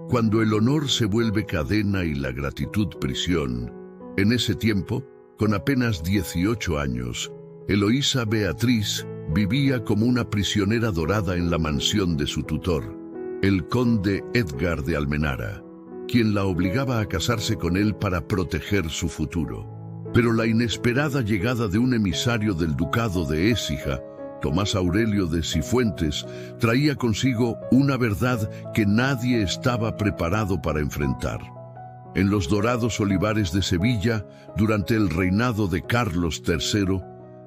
Cuando el honor se vuelve cadena y la gratitud prisión, en ese tiempo, con apenas 18 años, Eloísa Beatriz vivía como una prisionera dorada en la mansión de su tutor, el conde Edgar de Almenara, quien la obligaba a casarse con él para proteger su futuro. Pero la inesperada llegada de un emisario del ducado de Écija, Tomás Aurelio de Cifuentes, traía consigo una verdad que nadie estaba preparado para enfrentar. En los dorados olivares de Sevilla, durante el reinado de Carlos III,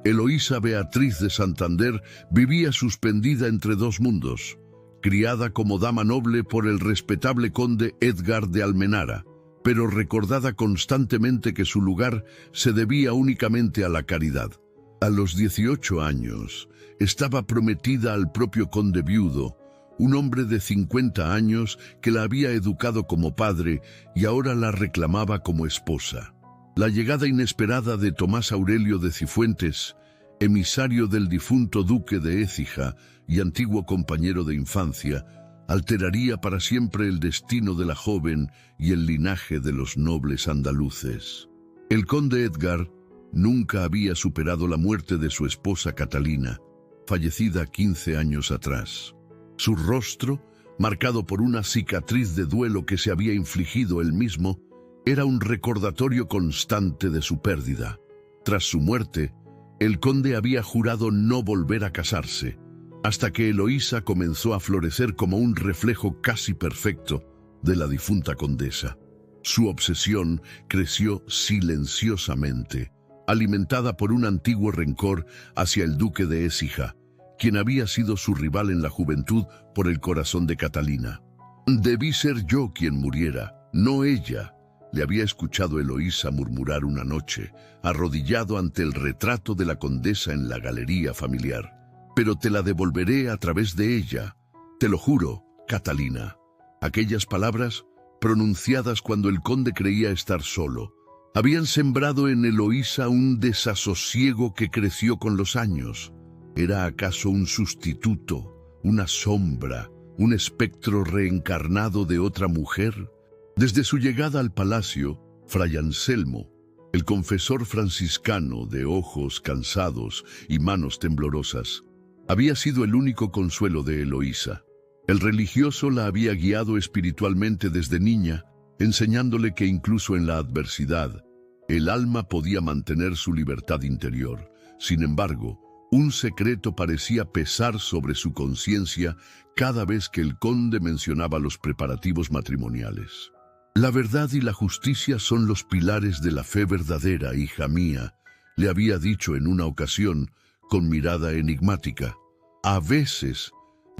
Eloísa Beatriz de Santander vivía suspendida entre dos mundos, criada como dama noble por el respetable conde Edgar de Almenara, pero recordada constantemente que su lugar se debía únicamente a la caridad. A los 18 años, estaba prometida al propio conde viudo, un hombre de 50 años que la había educado como padre y ahora la reclamaba como esposa. La llegada inesperada de Tomás Aurelio de Cifuentes, emisario del difunto duque de Écija y antiguo compañero de infancia, alteraría para siempre el destino de la joven y el linaje de los nobles andaluces. El conde Edgar nunca había superado la muerte de su esposa Catalina, fallecida 15 años atrás. Su rostro, marcado por una cicatriz de duelo que se había infligido él mismo, era un recordatorio constante de su pérdida. Tras su muerte, el conde había jurado no volver a casarse, hasta que Eloísa comenzó a florecer como un reflejo casi perfecto de la difunta condesa. Su obsesión creció silenciosamente, alimentada por un antiguo rencor hacia el duque de Écija, quien había sido su rival en la juventud por el corazón de Catalina. «Debí ser yo quien muriera, no ella», le había escuchado Eloísa murmurar una noche, arrodillado ante el retrato de la condesa en la galería familiar. «Pero te la devolveré a través de ella, te lo juro, Catalina». Aquellas palabras, pronunciadas cuando el conde creía estar solo, habían sembrado en Eloísa un desasosiego que creció con los años. ¿Era acaso un sustituto, una sombra, un espectro reencarnado de otra mujer? Desde su llegada al palacio, Fray Anselmo, el confesor franciscano de ojos cansados y manos temblorosas, había sido el único consuelo de Eloísa. El religioso la había guiado espiritualmente desde niña, enseñándole que incluso en la adversidad, el alma podía mantener su libertad interior. Sin embargo, un secreto parecía pesar sobre su conciencia cada vez que el conde mencionaba los preparativos matrimoniales. «La verdad y la justicia son los pilares de la fe verdadera, hija mía», le había dicho en una ocasión, con mirada enigmática. «A veces,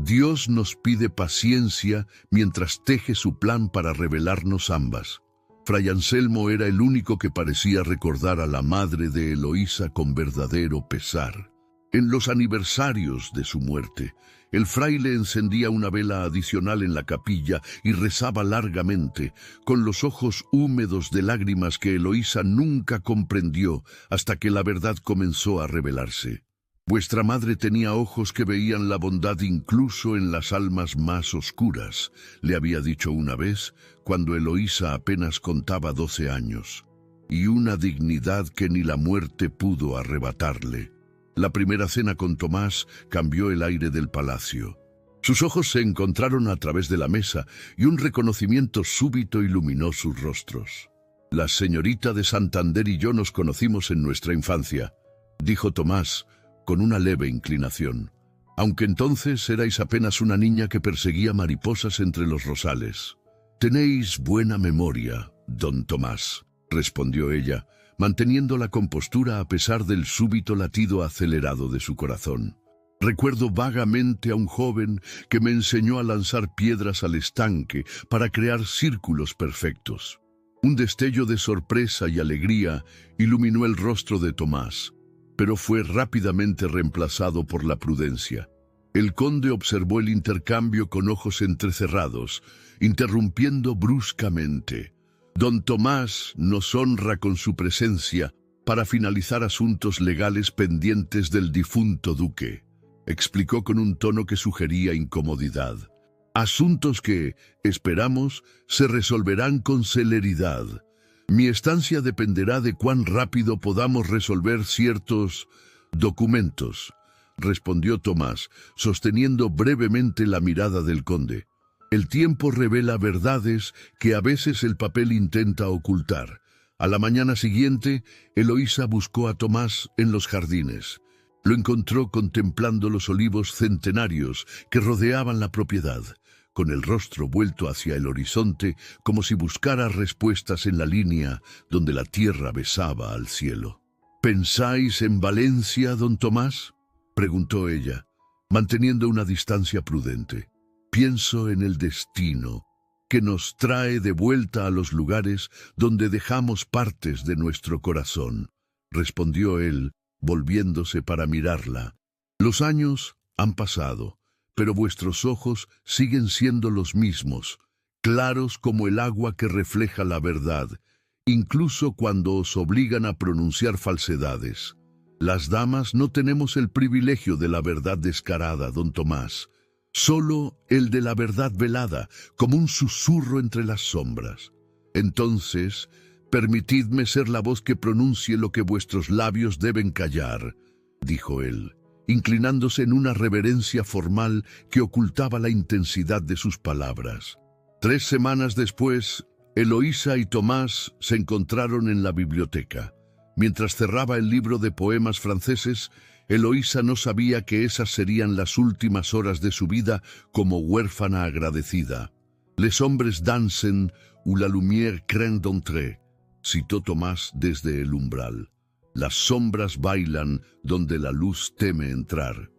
Dios nos pide paciencia mientras teje su plan para revelarnos ambas». Fray Anselmo era el único que parecía recordar a la madre de Eloísa con verdadero pesar. En los aniversarios de su muerte, el fraile encendía una vela adicional en la capilla y rezaba largamente, con los ojos húmedos de lágrimas que Eloísa nunca comprendió hasta que la verdad comenzó a revelarse. «Vuestra madre tenía ojos que veían la bondad incluso en las almas más oscuras», le había dicho una vez, cuando Eloísa apenas contaba 12 años, «y una dignidad que ni la muerte pudo arrebatarle». La primera cena con Tomás cambió el aire del palacio. Sus ojos se encontraron a través de la mesa y un reconocimiento súbito iluminó sus rostros. «La señorita de Santander y yo nos conocimos en nuestra infancia», dijo Tomás, con una leve inclinación. «Aunque entonces erais apenas una niña que perseguía mariposas entre los rosales». «Tenéis buena memoria, don Tomás», respondió ella, manteniendo la compostura a pesar del súbito latido acelerado de su corazón. «Recuerdo vagamente a un joven que me enseñó a lanzar piedras al estanque para crear círculos perfectos». Un destello de sorpresa y alegría iluminó el rostro de Tomás, pero fue rápidamente reemplazado por la prudencia. El conde observó el intercambio con ojos entrecerrados, interrumpiendo bruscamente. «Don Tomás nos honra con su presencia para finalizar asuntos legales pendientes del difunto duque», explicó con un tono que sugería incomodidad. Asuntos que, esperamos, se resolverán con celeridad. Mi estancia dependerá de cuán rápido podamos resolver ciertos documentos, respondió Tomás, sosteniendo brevemente la mirada del conde. El tiempo revela verdades que a veces el papel intenta ocultar. A la mañana siguiente, Eloísa buscó a Tomás en los jardines. Lo encontró contemplando los olivos centenarios que rodeaban la propiedad, con el rostro vuelto hacia el horizonte como si buscara respuestas en la línea donde la tierra besaba al cielo. «¿Pensáis en Valencia, don Tomás?», preguntó ella, manteniendo una distancia prudente. «Pienso en el destino que nos trae de vuelta a los lugares donde dejamos partes de nuestro corazón», respondió él, volviéndose para mirarla. «Los años han pasado, pero vuestros ojos siguen siendo los mismos, claros como el agua que refleja la verdad, incluso cuando os obligan a pronunciar falsedades. Las damas no tenemos el privilegio de la verdad descarada, don Tomás, solo el de la verdad velada, como un susurro entre las sombras. Entonces, permitidme ser la voz que pronuncie lo que vuestros labios deben callar», dijo él, inclinándose en una reverencia formal que ocultaba la intensidad de sus palabras. 3 semanas después, Eloísa y Tomás se encontraron en la biblioteca. Mientras cerraba el libro de poemas franceses, Eloísa no sabía que esas serían las últimas horas de su vida como huérfana agradecida. «Les hombres dancen où la lumière craint d'entrer», citó Tomás desde el umbral. «Las sombras bailan donde la luz teme entrar».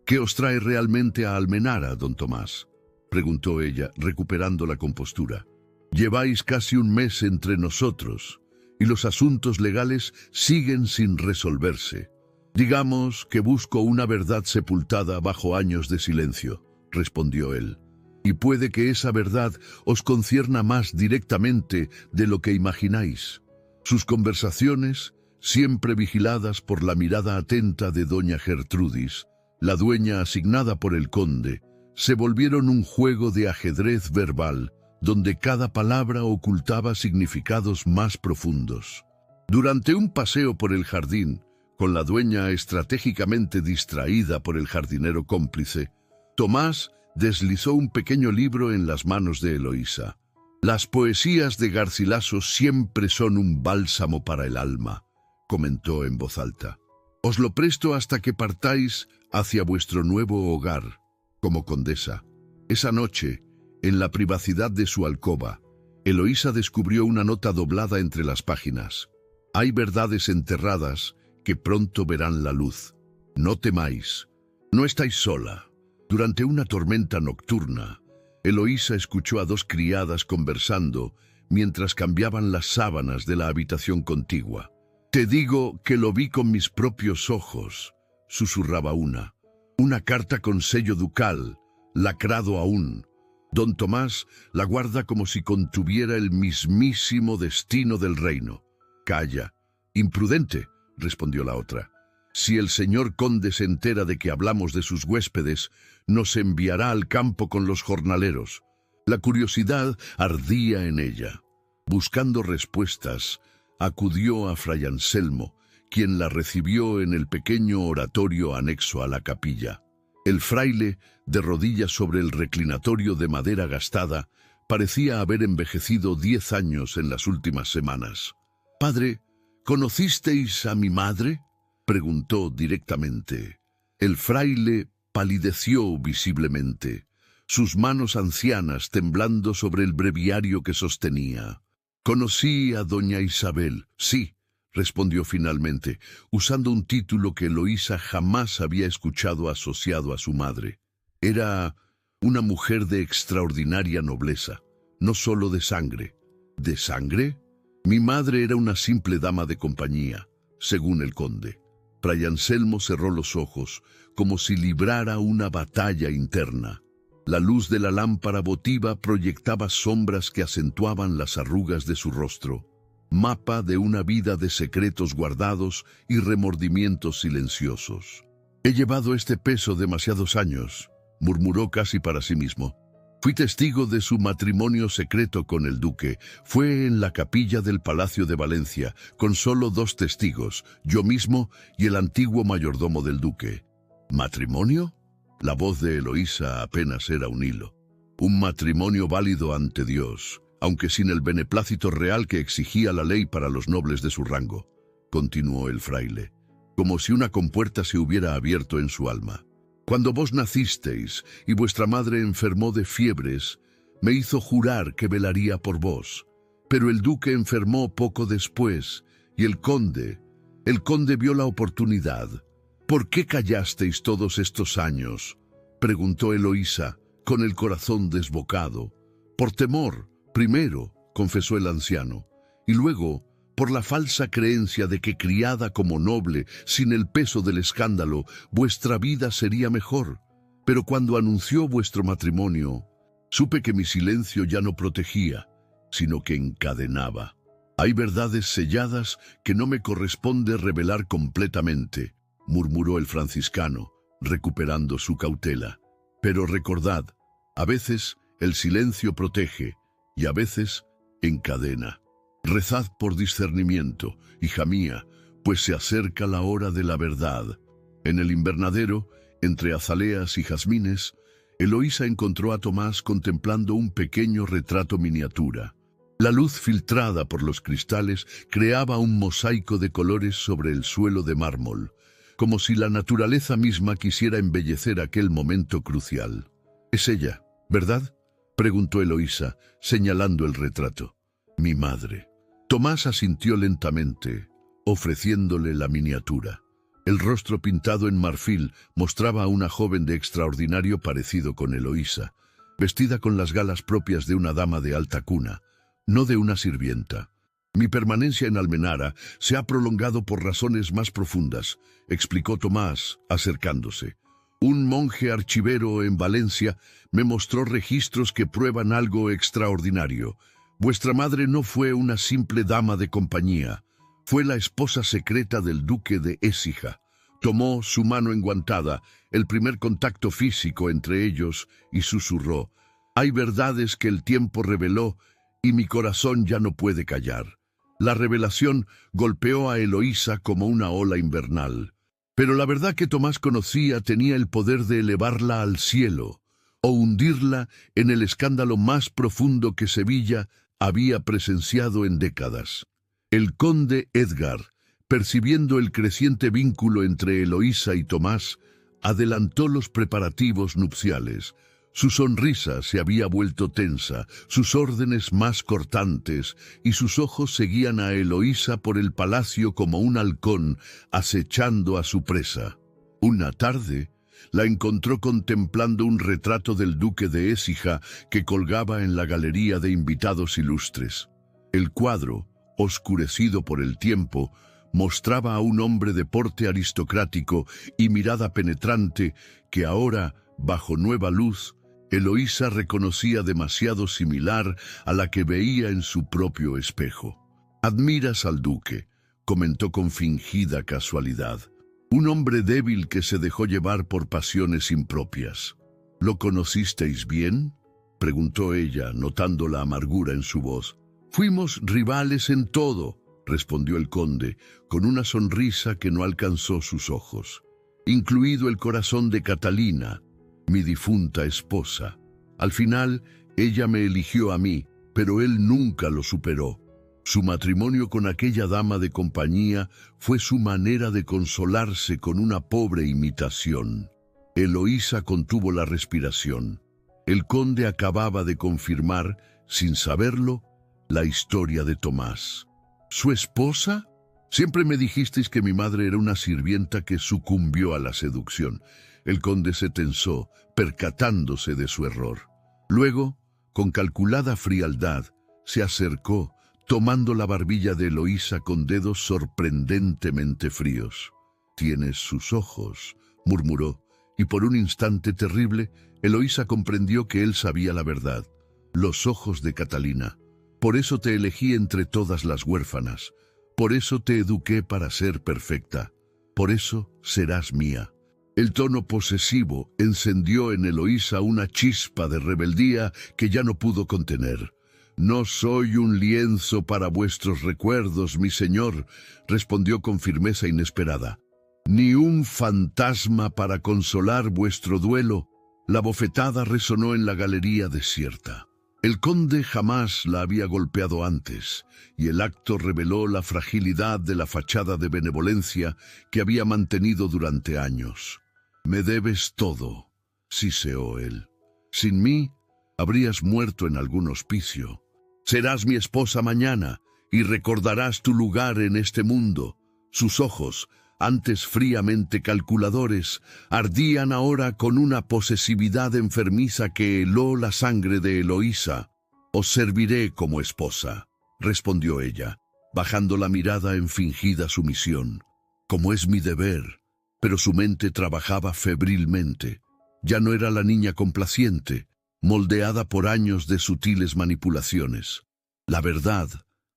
«¿Qué os trae realmente a Almenara, don Tomás?», preguntó ella, recuperando la compostura. «Lleváis casi un mes entre nosotros, y los asuntos legales siguen sin resolverse. Digamos que busco una verdad sepultada bajo años de silencio», respondió él. «Y puede que esa verdad os concierna más directamente de lo que imagináis». Sus conversaciones, siempre vigiladas por la mirada atenta de doña Gertrudis, la dueña asignada por el conde, se volvieron un juego de ajedrez verbal, donde cada palabra ocultaba significados más profundos. Durante un paseo por el jardín, con la dueña estratégicamente distraída por el jardinero cómplice, Tomás deslizó un pequeño libro en las manos de Eloísa. «Las poesías de Garcilaso siempre son un bálsamo para el alma», comentó en voz alta. «Os lo presto hasta que partáis hacia vuestro nuevo hogar, como condesa». Esa noche, en la privacidad de su alcoba, Eloísa descubrió una nota doblada entre las páginas. «Hay verdades enterradas que pronto verán la luz. No temáis. No estáis sola». Durante una tormenta nocturna, Eloísa escuchó a 2 criadas conversando mientras cambiaban las sábanas de la habitación contigua. «Te digo que lo vi con mis propios ojos», susurraba una. «Una carta con sello ducal, lacrado aún. Don Tomás la guarda como si contuviera el mismísimo destino del reino». «Calla, imprudente», respondió la otra. «Si el señor conde se entera de que hablamos de sus huéspedes, nos enviará al campo con los jornaleros». La curiosidad ardía en ella. Buscando respuestas, acudió a Fray Anselmo, quien la recibió en el pequeño oratorio anexo a la capilla. El fraile, de rodillas sobre el reclinatorio de madera gastada, parecía haber envejecido 10 años en las últimas semanas. «Padre, ¿conocisteis a mi madre?», preguntó directamente. El fraile palideció visiblemente, sus manos ancianas temblando sobre el breviario que sostenía. «Conocí a doña Isabel, sí», respondió finalmente, usando un título que Eloísa jamás había escuchado asociado a su madre. Era una mujer de extraordinaria nobleza, no solo de sangre. ¿De sangre? Mi madre era una simple dama de compañía, según el conde. Fray Anselmo cerró los ojos, como si librara una batalla interna. La luz de la lámpara votiva proyectaba sombras que acentuaban las arrugas de su rostro, mapa de una vida de secretos guardados y remordimientos silenciosos. «He llevado este peso demasiados años», murmuró casi para sí mismo. Fui testigo de su matrimonio secreto con el duque. Fue en la capilla del Palacio de Valencia, con solo 2 testigos, yo mismo y el antiguo mayordomo del duque. ¿Matrimonio? La voz de Eloísa apenas era un hilo. Un matrimonio válido ante Dios, aunque sin el beneplácito real que exigía la ley para los nobles de su rango, continuó el fraile, como si una compuerta se hubiera abierto en su alma. Cuando vos nacisteis y vuestra madre enfermó de fiebres, me hizo jurar que velaría por vos. Pero el duque enfermó poco después, y el conde vio la oportunidad. ¿Por qué callasteis todos estos años?, preguntó Eloísa, con el corazón desbocado. Por temor, primero, confesó el anciano, y luego, por la falsa creencia de que criada como noble, sin el peso del escándalo, vuestra vida sería mejor. Pero cuando anunció vuestro matrimonio, supe que mi silencio ya no protegía, sino que encadenaba. Hay verdades selladas que no me corresponde revelar completamente, murmuró el franciscano, recuperando su cautela. Pero recordad, a veces el silencio protege y a veces encadena. Rezad por discernimiento, hija mía, pues se acerca la hora de la verdad. En el invernadero, entre azaleas y jazmines, Eloísa encontró a Tomás contemplando un pequeño retrato miniatura. La luz filtrada por los cristales creaba un mosaico de colores sobre el suelo de mármol, como si la naturaleza misma quisiera embellecer aquel momento crucial. «Es ella, ¿verdad?», preguntó Eloísa, señalando el retrato. «Mi madre». Tomás asintió lentamente, ofreciéndole la miniatura. El rostro pintado en marfil mostraba a una joven de extraordinario parecido con Eloísa, vestida con las galas propias de una dama de alta cuna, no de una sirvienta. «Mi permanencia en Almenara se ha prolongado por razones más profundas», explicó Tomás, acercándose. «Un monje archivero en Valencia me mostró registros que prueban algo extraordinario. Vuestra madre no fue una simple dama de compañía, fue la esposa secreta del duque de Écija. Tomó su mano enguantada, el primer contacto físico entre ellos, y susurró: «Hay verdades que el tiempo reveló y mi corazón ya no puede callar». La revelación golpeó a Eloísa como una ola invernal. Pero la verdad que Tomás conocía tenía el poder de elevarla al cielo o hundirla en el escándalo más profundo que Sevilla había presenciado en décadas. El conde Edgar, percibiendo el creciente vínculo entre Eloísa y Tomás, adelantó los preparativos nupciales. Su sonrisa se había vuelto tensa, sus órdenes más cortantes, y sus ojos seguían a Eloísa por el palacio como un halcón acechando a su presa. Una tarde, la encontró contemplando un retrato del duque de Écija que colgaba en la galería de invitados ilustres. El cuadro, oscurecido por el tiempo, mostraba a un hombre de porte aristocrático y mirada penetrante que ahora, bajo nueva luz, Eloísa reconocía demasiado similar a la que veía en su propio espejo. «Admiras al duque», comentó con fingida casualidad. «Un hombre débil que se dejó llevar por pasiones impropias». «¿Lo conocisteis bien?», preguntó ella, notando la amargura en su voz. «Fuimos rivales en todo», respondió el conde, con una sonrisa que no alcanzó sus ojos. «Incluido el corazón de Catalina, mi difunta esposa. Al final, ella me eligió a mí, pero él nunca lo superó. Su matrimonio con aquella dama de compañía fue su manera de consolarse con una pobre imitación». Eloísa contuvo la respiración. El conde acababa de confirmar, sin saberlo, la historia de Tomás. «¿Su esposa? Siempre me dijisteis que mi madre era una sirvienta que sucumbió a la seducción». El conde se tensó, percatándose de su error. Luego, con calculada frialdad, se acercó, tomando la barbilla de Eloísa con dedos sorprendentemente fríos. «Tienes sus ojos», murmuró, y por un instante terrible, Eloísa comprendió que él sabía la verdad. «Los ojos de Catalina. Por eso te elegí entre todas las huérfanas. Por eso te eduqué para ser perfecta. Por eso serás mía». El tono posesivo encendió en Eloísa una chispa de rebeldía que ya no pudo contener. «No soy un lienzo para vuestros recuerdos, mi señor», respondió con firmeza inesperada. «Ni un fantasma para consolar vuestro duelo». La bofetada resonó en la galería desierta. El conde jamás la había golpeado antes, y el acto reveló la fragilidad de la fachada de benevolencia que había mantenido durante años. «Me debes todo», siseó él. «Sin mí, habrías muerto en algún hospicio. Serás mi esposa mañana, y recordarás tu lugar en este mundo». Sus ojos, antes fríamente calculadores, ardían ahora con una posesividad enfermiza que heló la sangre de Eloísa. «Os serviré como esposa», respondió ella, bajando la mirada en fingida sumisión. «Como es mi deber». Pero su mente trabajaba febrilmente. Ya no era la niña complaciente, moldeada por años de sutiles manipulaciones. La verdad,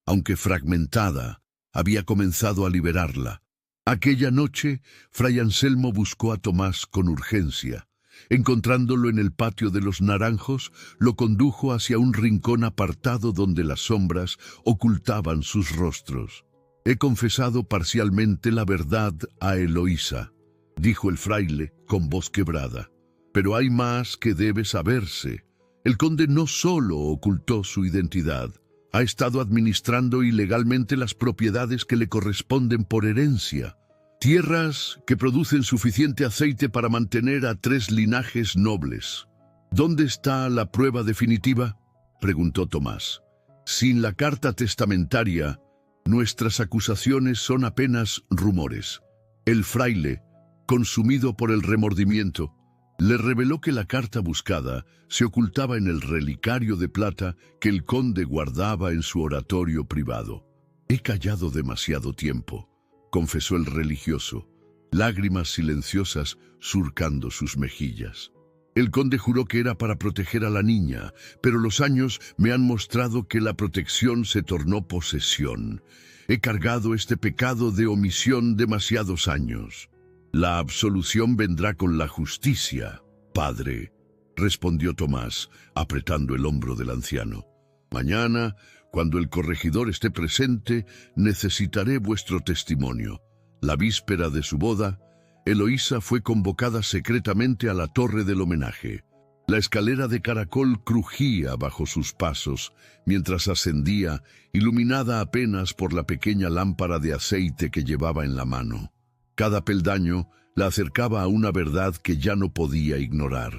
aunque fragmentada, había comenzado a liberarla. Aquella noche, Fray Anselmo buscó a Tomás con urgencia. Encontrándolo en el patio de los Naranjos, lo condujo hacia un rincón apartado donde las sombras ocultaban sus rostros. «He confesado parcialmente la verdad a Eloísa», dijo el fraile con voz quebrada. «Pero hay más que debe saberse. El conde no solo ocultó su identidad, ha estado administrando ilegalmente las propiedades que le corresponden por herencia. Tierras que producen suficiente aceite para mantener a 3 linajes nobles. ¿Dónde está la prueba definitiva?», preguntó Tomás. «Sin la carta testamentaria, nuestras acusaciones son apenas rumores». El fraile, consumido por el remordimiento, le reveló que la carta buscada se ocultaba en el relicario de plata que el conde guardaba en su oratorio privado. «He callado demasiado tiempo», confesó el religioso, lágrimas silenciosas surcando sus mejillas. «El conde juró que era para proteger a la niña, pero los años me han mostrado que la protección se tornó posesión. He cargado este pecado de omisión demasiados años». «La absolución vendrá con la justicia, padre», respondió Tomás, apretando el hombro del anciano. «Mañana, cuando el corregidor esté presente, necesitaré vuestro testimonio». La víspera de su boda, Eloísa fue convocada secretamente a la torre del homenaje. La escalera de caracol crujía bajo sus pasos mientras ascendía, iluminada apenas por la pequeña lámpara de aceite que llevaba en la mano. Cada peldaño la acercaba a una verdad que ya no podía ignorar.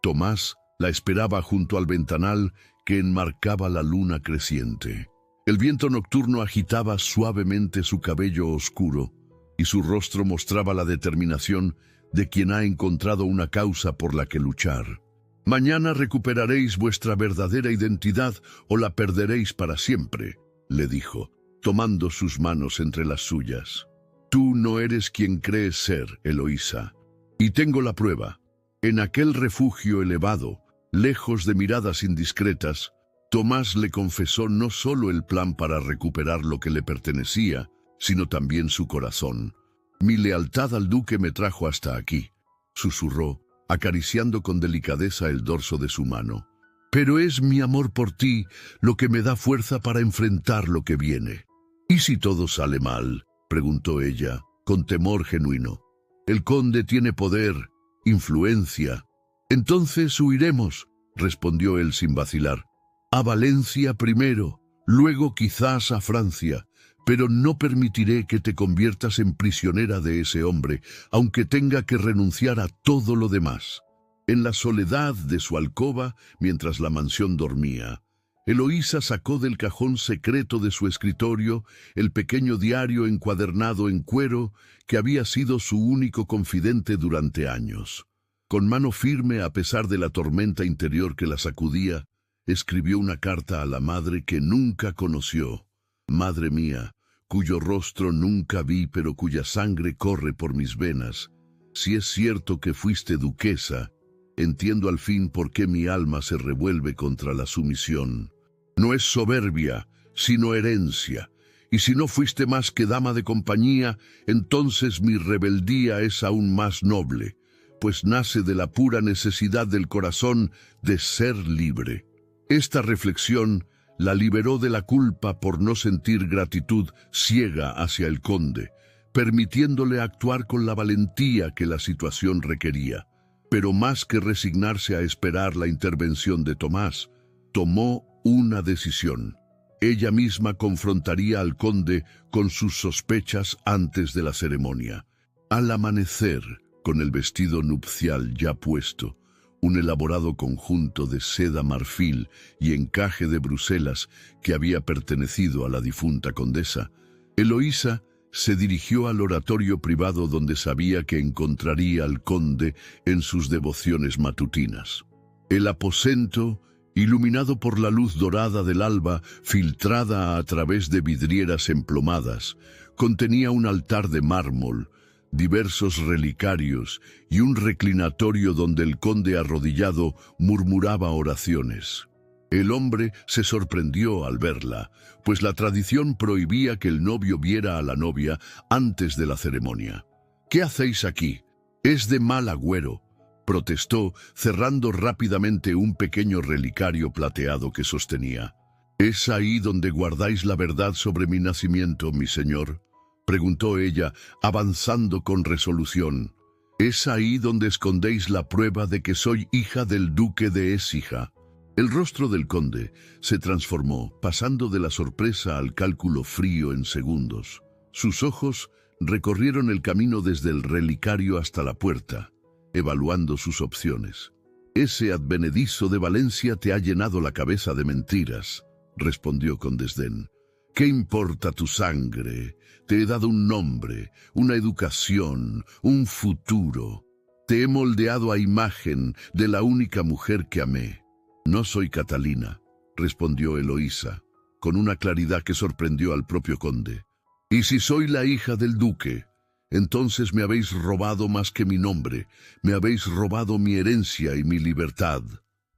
Tomás la esperaba junto al ventanal que enmarcaba la luna creciente. El viento nocturno agitaba suavemente su cabello oscuro y su rostro mostraba la determinación de quien ha encontrado una causa por la que luchar. «Mañana recuperaréis vuestra verdadera identidad o la perderéis para siempre», le dijo, tomando sus manos entre las suyas. «Tú no eres quien crees ser, Eloísa, y tengo la prueba. En aquel refugio elevado, lejos de miradas indiscretas, Tomás le confesó no solo el plan para recuperar lo que le pertenecía, sino también su corazón. Mi lealtad al duque me trajo hasta aquí», susurró, acariciando con delicadeza el dorso de su mano. «Pero es mi amor por ti lo que me da fuerza para enfrentar lo que viene». «¿Y si todo sale mal?», preguntó ella, con temor genuino. «El conde tiene poder, influencia». «Entonces huiremos», respondió él sin vacilar. «A Valencia primero, luego quizás a Francia, pero no permitiré que te conviertas en prisionera de ese hombre, aunque tenga que renunciar a todo lo demás». En la soledad de su alcoba, mientras la mansión dormía, Eloísa sacó del cajón secreto de su escritorio el pequeño diario encuadernado en cuero que había sido su único confidente durante años. Con mano firme, a pesar de la tormenta interior que la sacudía, escribió una carta a la madre que nunca conoció. «Madre mía, cuyo rostro nunca vi pero cuya sangre corre por mis venas, si es cierto que fuiste duquesa, entiendo al fin por qué mi alma se revuelve contra la sumisión. No es soberbia, sino herencia, Y si no fuiste más que dama de compañía, entonces mi rebeldía es aún más noble, pues nace de la pura necesidad del corazón de ser libre. Esta reflexión la liberó de la culpa por no sentir gratitud ciega hacia el conde, permitiéndole actuar con la valentía que la situación requería. Pero más que resignarse a esperar la intervención de Tomás, tomó una decisión. Ella misma confrontaría al conde con sus sospechas antes de la ceremonia. Al amanecer, con el vestido nupcial ya puesto, un elaborado conjunto de seda marfil y encaje de Bruselas que había pertenecido a la difunta condesa, Eloísa se dirigió al oratorio privado donde sabía que encontraría al conde en sus devociones matutinas. El aposento, iluminado por la luz dorada del alba filtrada a través de vidrieras emplomadas, contenía un altar de mármol, diversos relicarios y un reclinatorio donde el conde arrodillado murmuraba oraciones. El hombre se sorprendió al verla, pues la tradición prohibía que el novio viera a la novia antes de la ceremonia. «¿Qué hacéis aquí? Es de mal agüero», protestó, cerrando rápidamente un pequeño relicario plateado que sostenía. «¿Es ahí donde guardáis la verdad sobre mi nacimiento, mi señor?», preguntó ella, avanzando con resolución. «¿Es ahí donde escondéis la prueba de que soy hija del duque de Écija?». El rostro del conde se transformó, pasando de la sorpresa al cálculo frío en segundos. Sus ojos recorrieron el camino desde el relicario hasta la puerta, evaluando sus opciones. «Ese advenedizo de Valencia te ha llenado la cabeza de mentiras», respondió con desdén. «¿Qué importa tu sangre? Te he dado un nombre, una educación, un futuro. Te he moldeado a imagen de la única mujer que amé». «No soy Catalina», respondió Eloísa, con una claridad que sorprendió al propio conde. «Y si soy la hija del duque, entonces me habéis robado más que mi nombre, me habéis robado mi herencia y mi libertad».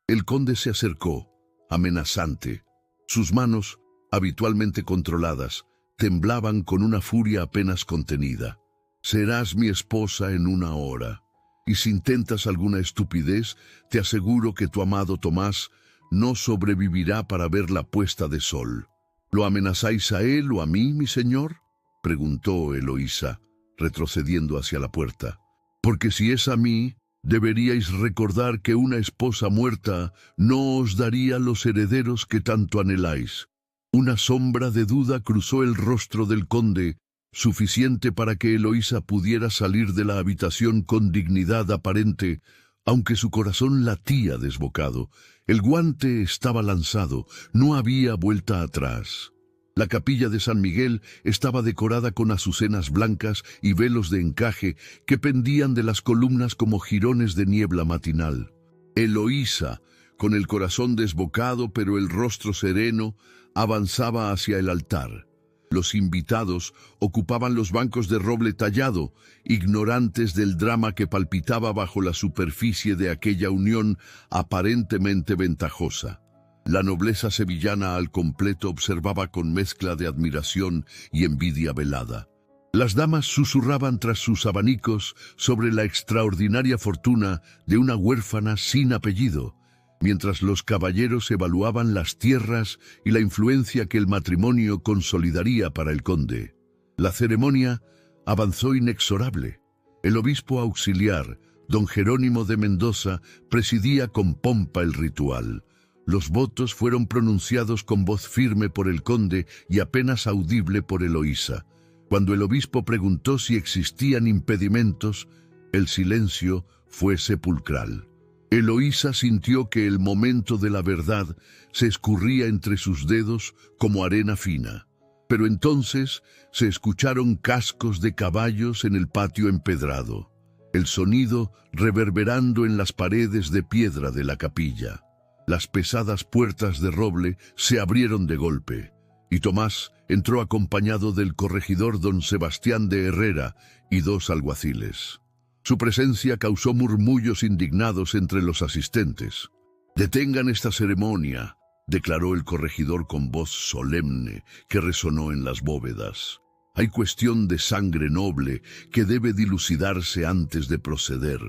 El conde se acercó, amenazante. Sus manos, habitualmente controladas, temblaban con una furia apenas contenida. «Serás mi esposa en una hora. Y si intentas alguna estupidez, te aseguro que tu amado Tomás no sobrevivirá para ver la puesta de sol». «¿Lo amenazáis a él o a mí, mi señor?», preguntó Eloísa, retrocediendo hacia la puerta. «Porque si es a mí, deberíais recordar que una esposa muerta no os daría los herederos que tanto anheláis». Una sombra de duda cruzó el rostro del conde, suficiente para que Eloísa pudiera salir de la habitación con dignidad aparente, aunque su corazón latía desbocado. El guante estaba lanzado, no había vuelta atrás. La capilla de San Miguel estaba decorada con azucenas blancas y velos de encaje que pendían de las columnas como jirones de niebla matinal. Eloísa, con el corazón desbocado pero el rostro sereno, avanzaba hacia el altar. Los invitados ocupaban los bancos de roble tallado, ignorantes del drama que palpitaba bajo la superficie de aquella unión aparentemente ventajosa. La nobleza sevillana al completo observaba con mezcla de admiración y envidia velada. Las damas susurraban tras sus abanicos sobre la extraordinaria fortuna de una huérfana sin apellido, mientras los caballeros evaluaban las tierras y la influencia que el matrimonio consolidaría para el conde. La ceremonia avanzó inexorable. El obispo auxiliar, don Jerónimo de Mendoza, presidía con pompa el ritual. Los votos fueron pronunciados con voz firme por el conde y apenas audible por Eloísa. Cuando el obispo preguntó si existían impedimentos, el silencio fue sepulcral. Eloísa sintió que el momento de la verdad se escurría entre sus dedos como arena fina. Pero entonces se escucharon cascos de caballos en el patio empedrado, el sonido reverberando en las paredes de piedra de la capilla. Las pesadas puertas de roble se abrieron de golpe, y Tomás entró acompañado del corregidor don Sebastián de Herrera y dos alguaciles. Su presencia causó murmullos indignados entre los asistentes. «Detengan esta ceremonia», declaró el corregidor con voz solemne que resonó en las bóvedas. Hay cuestión de sangre noble que debe dilucidarse antes de proceder.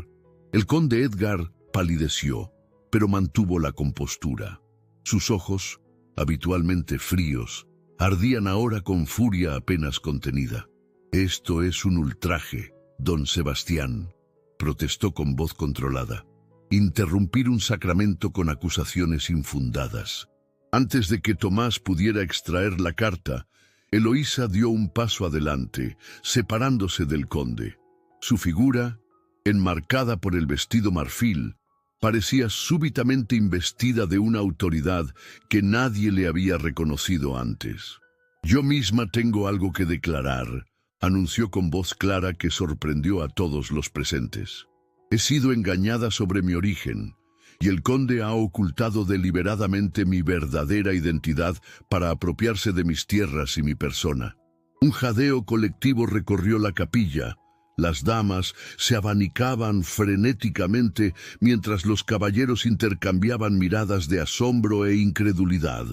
El conde Edgar palideció, pero mantuvo la compostura. Sus ojos, habitualmente fríos, ardían ahora con furia apenas contenida. «Esto es un ultraje, don Sebastián», protestó con voz controlada. «Interrumpir un sacramento con acusaciones infundadas». Antes de que Tomás pudiera extraer la carta, Eloísa dio un paso adelante, separándose del conde. Su figura, enmarcada por el vestido marfil, parecía súbitamente investida de una autoridad que nadie le había reconocido antes. «Yo misma tengo algo que declarar», anunció con voz clara que sorprendió a todos los presentes. «He sido engañada sobre mi origen, y el conde ha ocultado deliberadamente mi verdadera identidad para apropiarse de mis tierras y mi persona». Un jadeo colectivo recorrió la capilla. Las damas se abanicaban frenéticamente mientras los caballeros intercambiaban miradas de asombro e incredulidad.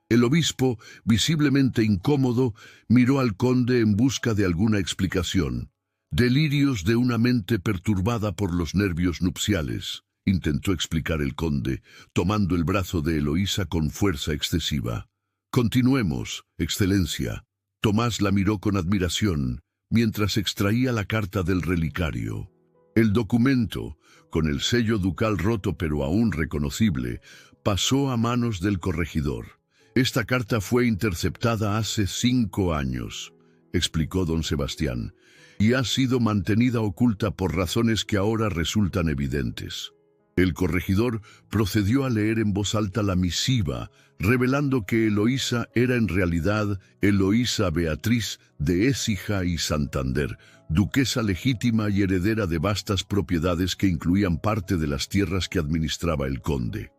El obispo, visiblemente incómodo, miró al conde en busca de alguna explicación. «Delirios de una mente perturbada por los nervios nupciales», intentó explicar el conde, tomando el brazo de Eloísa con fuerza excesiva. «Continuemos, excelencia». Tomás la miró con admiración, mientras extraía la carta del relicario. El documento, con el sello ducal roto pero aún reconocible, pasó a manos del corregidor. «Esta carta fue interceptada hace 5 años», explicó don Sebastián, «y ha sido mantenida oculta por razones que ahora resultan evidentes». El corregidor procedió a leer en voz alta la misiva, revelando que Eloísa era en realidad Eloísa Beatriz de Écija y Santander, duquesa legítima y heredera de vastas propiedades que incluían parte de las tierras que administraba el conde.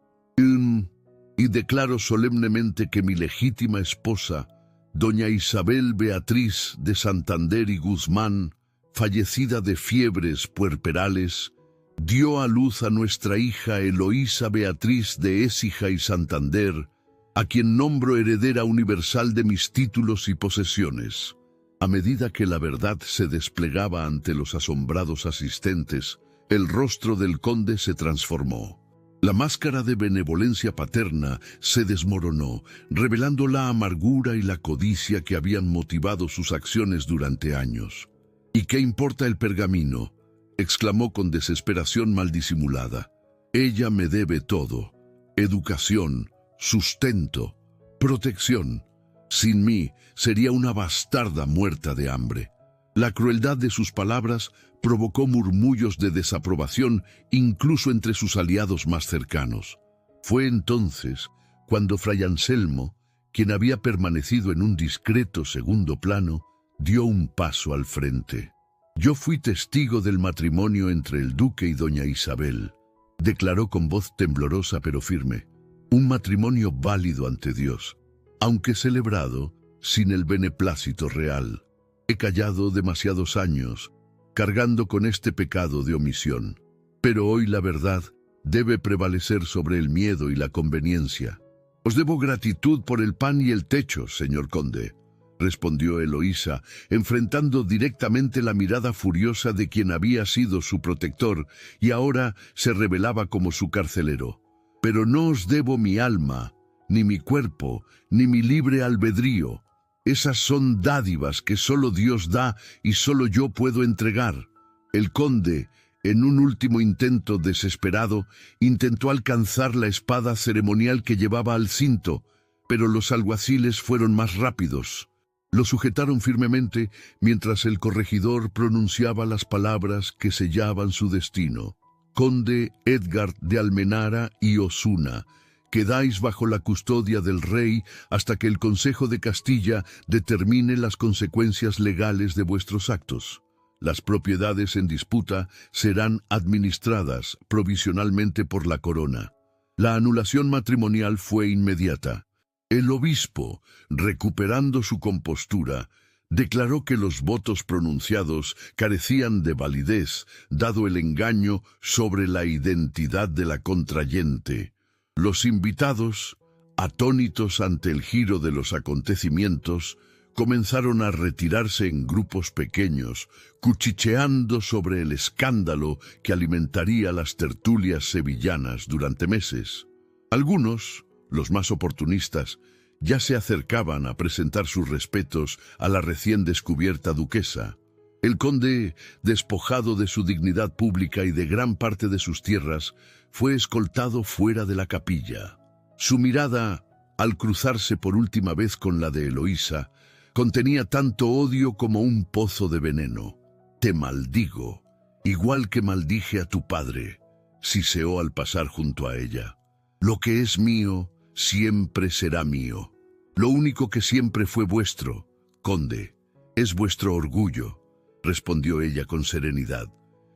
«Y declaro solemnemente que mi legítima esposa, doña Isabel Beatriz de Santander y Guzmán, fallecida de fiebres puerperales, dio a luz a nuestra hija Eloísa Beatriz de Écija y Santander, a quien nombro heredera universal de mis títulos y posesiones». A medida que la verdad se desplegaba ante los asombrados asistentes, el rostro del conde se transformó. La máscara de benevolencia paterna se desmoronó, revelando la amargura y la codicia que habían motivado sus acciones durante años. «¿Y qué importa el pergamino?», exclamó con desesperación mal disimulada. «Ella me debe todo: educación, sustento, protección. Sin mí sería una bastarda muerta de hambre». La crueldad de sus palabras provocó murmullos de desaprobación incluso entre sus aliados más cercanos. Fue entonces cuando Fray Anselmo, quien había permanecido en un discreto segundo plano, dio un paso al frente. «Yo fui testigo del matrimonio entre el duque y doña Isabel», declaró con voz temblorosa pero firme. «Un matrimonio válido ante Dios, aunque celebrado sin el beneplácito real. He callado demasiados años, cargando con este pecado de omisión. Pero hoy la verdad debe prevalecer sobre el miedo y la conveniencia. Os debo gratitud por el pan y el techo, señor conde», respondió Eloísa, enfrentando directamente la mirada furiosa de quien había sido su protector y ahora se revelaba como su carcelero. «Pero no os debo mi alma, ni mi cuerpo, ni mi libre albedrío. Esas son dádivas que solo Dios da y solo yo puedo entregar». El conde, en un último intento desesperado, intentó alcanzar la espada ceremonial que llevaba al cinto, pero los alguaciles fueron más rápidos. Lo sujetaron firmemente mientras el corregidor pronunciaba las palabras que sellaban su destino. «Conde Edgar de Almenara y Osuna, quedáis bajo la custodia del rey hasta que el Consejo de Castilla determine las consecuencias legales de vuestros actos. Las propiedades en disputa serán administradas provisionalmente por la corona». La anulación matrimonial fue inmediata. El obispo, recuperando su compostura, declaró que los votos pronunciados carecían de validez, dado el engaño sobre la identidad de la contrayente. Los invitados, Atónitos ante el giro de los acontecimientos, comenzaron a retirarse en grupos pequeños, cuchicheando sobre el escándalo que alimentaría las tertulias sevillanas durante meses. Algunos, los más oportunistas, ya se acercaban a presentar sus respetos a la recién descubierta duquesa. El conde, despojado de su dignidad pública y de gran parte de sus tierras, fue escoltado fuera de la capilla. Su mirada, al cruzarse por última vez con la de Eloísa, contenía tanto odio como un pozo de veneno. «Te maldigo, igual que maldije a tu padre», siseó al pasar junto a ella. «Lo que es mío siempre será mío. Lo único que siempre fue vuestro, conde, es vuestro orgullo», respondió ella con serenidad,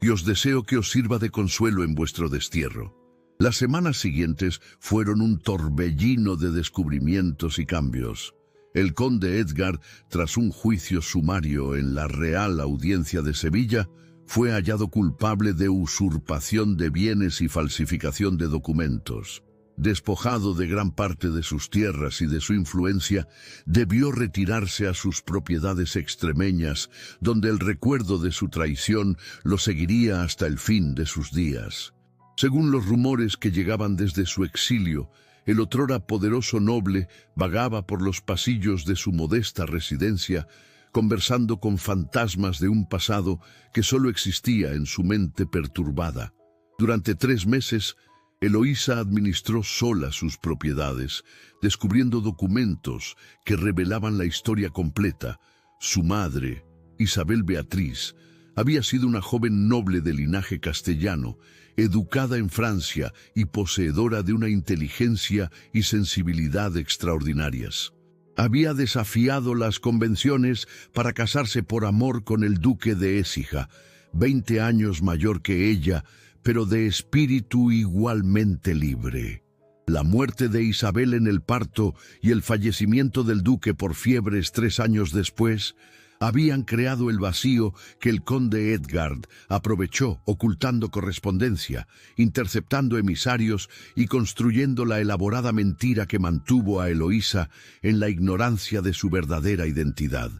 «y os deseo que os sirva de consuelo en vuestro destierro». Las semanas siguientes fueron un torbellino de descubrimientos y cambios. El conde Edgar, tras un juicio sumario en la Real Audiencia de Sevilla, fue hallado culpable de usurpación de bienes y falsificación de documentos. Despojado de gran parte de sus tierras y de su influencia, debió retirarse a sus propiedades extremeñas, donde el recuerdo de su traición lo seguiría hasta el fin de sus días. Según los rumores que llegaban desde su exilio, el otrora poderoso noble vagaba por los pasillos de su modesta residencia, conversando con fantasmas de un pasado que solo existía en su mente perturbada. Durante 3 meses, Eloísa administró sola sus propiedades, descubriendo documentos que revelaban la historia completa. Su madre, Isabel Beatriz, había sido una joven noble de linaje castellano, educada en Francia y poseedora de una inteligencia y sensibilidad extraordinarias. Había desafiado las convenciones para casarse por amor con el duque de Écija, 20 años mayor que ella, pero de espíritu igualmente libre. La muerte de Isabel en el parto y el fallecimiento del duque por fiebres 3 años después habían creado el vacío que el conde Edgar aprovechó ocultando correspondencia, interceptando emisarios y construyendo la elaborada mentira que mantuvo a Eloísa en la ignorancia de su verdadera identidad.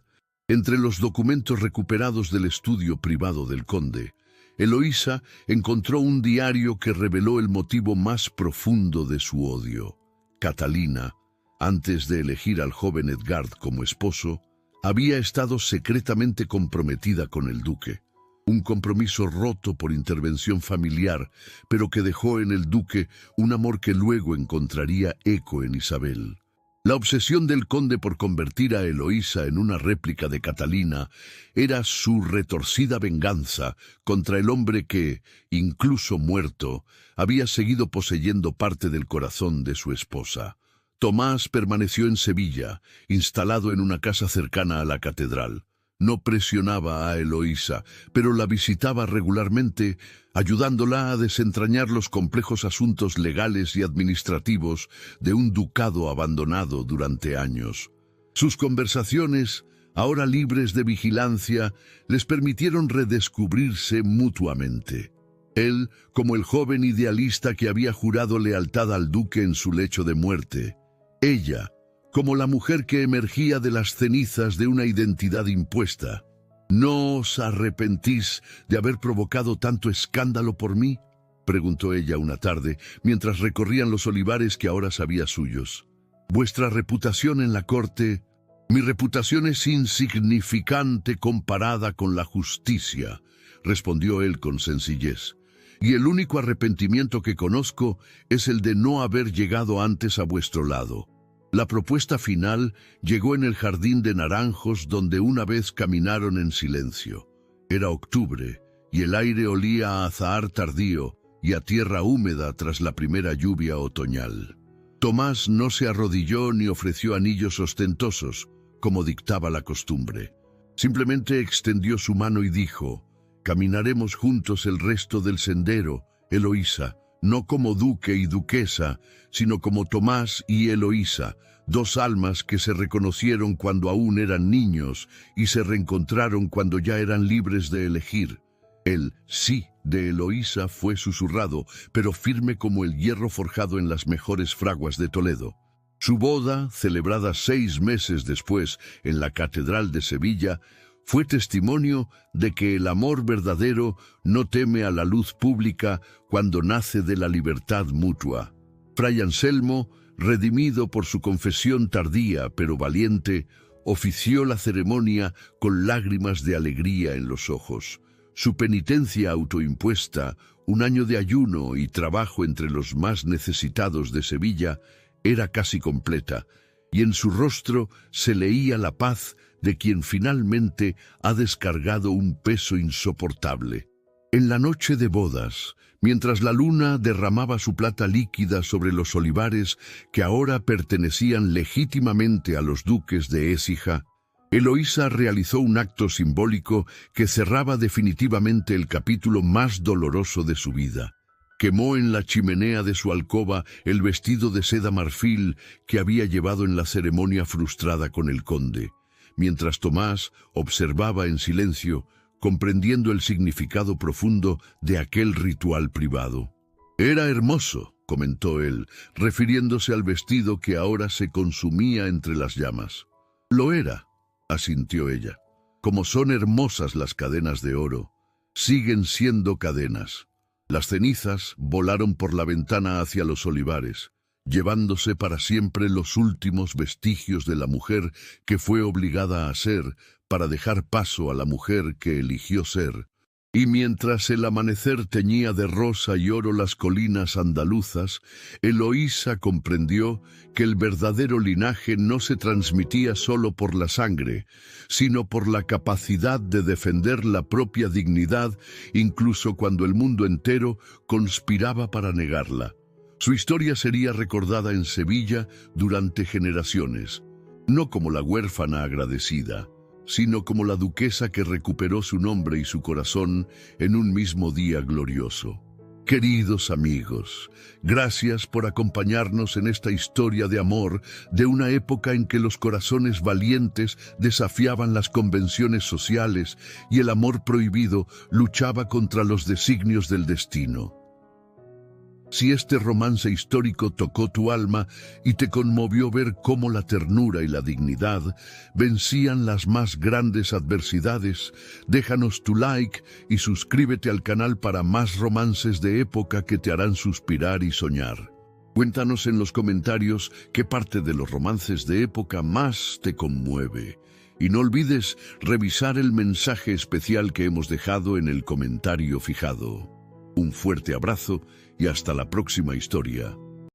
Entre los documentos recuperados del estudio privado del conde, Eloísa encontró un diario que reveló el motivo más profundo de su odio. Catalina, antes de elegir al joven Edgar como esposo, había estado secretamente comprometida con el duque. Un compromiso roto por intervención familiar, pero que dejó en el duque un amor que luego encontraría eco en Isabel. La obsesión del conde por convertir a Eloísa en una réplica de Catalina era su retorcida venganza contra el hombre que, incluso muerto, había seguido poseyendo parte del corazón de su esposa. Tomás permaneció en Sevilla, instalado en una casa cercana a la catedral. No presionaba a Eloísa, pero la visitaba regularmente, ayudándola a desentrañar los complejos asuntos legales y administrativos de un ducado abandonado durante años. Sus conversaciones, ahora libres de vigilancia, les permitieron redescubrirse mutuamente. Él, como el joven idealista que había jurado lealtad al duque en su lecho de muerte. Ella, como la mujer que emergía de las cenizas de una identidad impuesta. «¿No os arrepentís de haber provocado tanto escándalo por mí?», preguntó ella una tarde, mientras recorrían los olivares que ahora sabía suyos. «Vuestra reputación en la corte...» «Mi reputación es insignificante comparada con la justicia», respondió él con sencillez. «Y el único arrepentimiento que conozco es el de no haber llegado antes a vuestro lado». La propuesta final llegó en el jardín de naranjos donde una vez caminaron en silencio. Era octubre y el aire olía a azahar tardío y a tierra húmeda tras la primera lluvia otoñal. Tomás no se arrodilló ni ofreció anillos ostentosos, como dictaba la costumbre. Simplemente extendió su mano y dijo: «Caminaremos juntos el resto del sendero, Eloísa, no como duque y duquesa, sino como Tomás y Eloísa, 2 almas que se reconocieron cuando aún eran niños y se reencontraron cuando ya eran libres de elegir». El sí de Eloísa fue susurrado, pero firme como el hierro forjado en las mejores fraguas de Toledo. Su boda, celebrada 6 meses después en la Catedral de Sevilla, fue testimonio de que el amor verdadero no teme a la luz pública cuando nace de la libertad mutua. Fray Anselmo, redimido por su confesión tardía pero valiente, ofició la ceremonia con lágrimas de alegría en los ojos. Su penitencia autoimpuesta, un año de ayuno y trabajo entre los más necesitados de Sevilla, era casi completa, y en su rostro se leía la paz de quien finalmente ha descargado un peso insoportable. En la noche de bodas, mientras la luna derramaba su plata líquida sobre los olivares que ahora pertenecían legítimamente a los duques de Écija, Eloísa realizó un acto simbólico que cerraba definitivamente el capítulo más doloroso de su vida. Quemó en la chimenea de su alcoba el vestido de seda marfil que había llevado en la ceremonia frustrada con el conde, mientras Tomás observaba en silencio, comprendiendo el significado profundo de aquel ritual privado. «Era hermoso», comentó él, refiriéndose al vestido que ahora se consumía entre las llamas. «Lo era», asintió ella. «Como son hermosas las cadenas de oro, siguen siendo cadenas». Las cenizas volaron por la ventana hacia los olivares, llevándose para siempre los últimos vestigios de la mujer que fue obligada a ser para dejar paso a la mujer que eligió ser. Y mientras el amanecer teñía de rosa y oro las colinas andaluzas, Eloísa comprendió que el verdadero linaje no se transmitía solo por la sangre, sino por la capacidad de defender la propia dignidad, incluso cuando el mundo entero conspiraba para negarla. Su historia sería recordada en Sevilla durante generaciones, no como la huérfana agradecida, sino como la duquesa que recuperó su nombre y su corazón en un mismo día glorioso. Queridos amigos, gracias por acompañarnos en esta historia de amor de una época en que los corazones valientes desafiaban las convenciones sociales y el amor prohibido luchaba contra los designios del destino. Si este romance histórico tocó tu alma y te conmovió ver cómo la ternura y la dignidad vencían las más grandes adversidades, déjanos tu like y suscríbete al canal para más romances de época que te harán suspirar y soñar. Cuéntanos en los comentarios qué parte de los romances de época más te conmueve. Y no olvides revisar el mensaje especial que hemos dejado en el comentario fijado. Un fuerte abrazo y hasta la próxima historia.